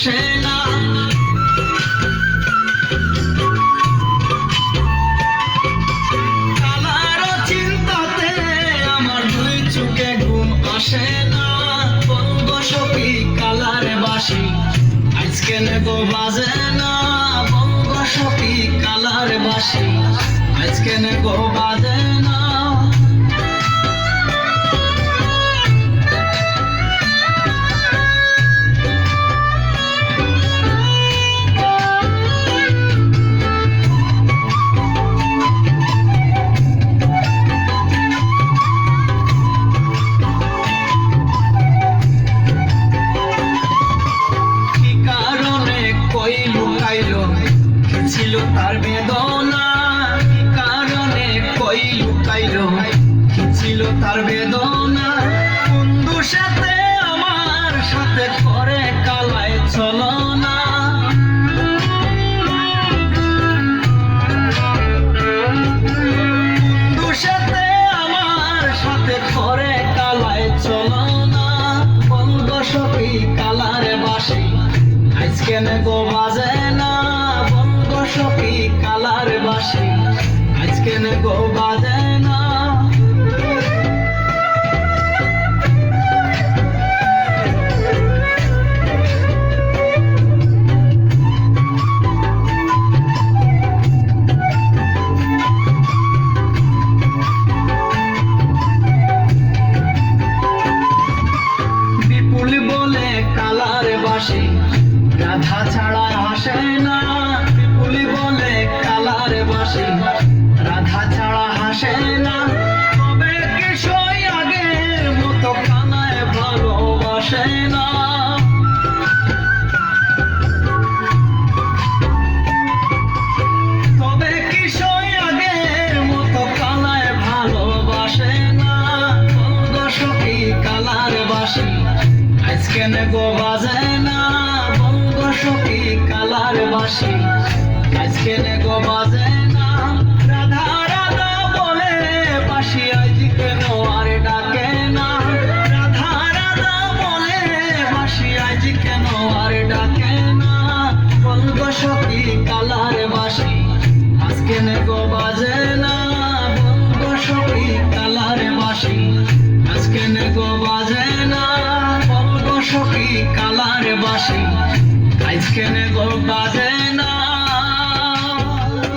আসে না। কালারও চিন্তাতে আমার দুই চোখে ঘুম আসে না। বলবো সখী কালার বাসি আজকে গো বাজে না। বলবো সখী কালার বাসি আজকে গো বাজে না। ছিল তার বেদনা, কি কারণে কই লুকাইলো, কি ছিল তার বেদনা। বন্ধু সাথে আমার সাথে করে কালায় চলো না। বন্ধু সাথে আমার সাথে করে কালায় চলো না। বলবো সখী কালার বাসি আজকে গো বাজে না। সখী কালার বাসি আজকে গো বাজে না। বিপুল বলে কালার বাসি রাধা ছাড়া হাসে না। বলে কালার বাসি রাধা ছাড়া হাসে না। তবে কিশোর আগের মতো কানায় ভালোবাসে না। তবে কিশোর আগের মতো কানায় ভালোবাসে না। বলবো সখী কালার বাসি আজকে গো বাজে না। বলবো সখী কালার বাসি আজকে গো বাজে না। রাধা রাধা বলে বাসি আজ কেন আর ডাকে না। রাধা রাধা বলে বাসি আজ কেন আর ডাকে না। বলবো সখী কালার বাসি আজকে গো বাজে না। বলবো সখী কালার বাসি আজকে গো বাজে না। বলবো সখী কালার বাসি আজকে গো বাজে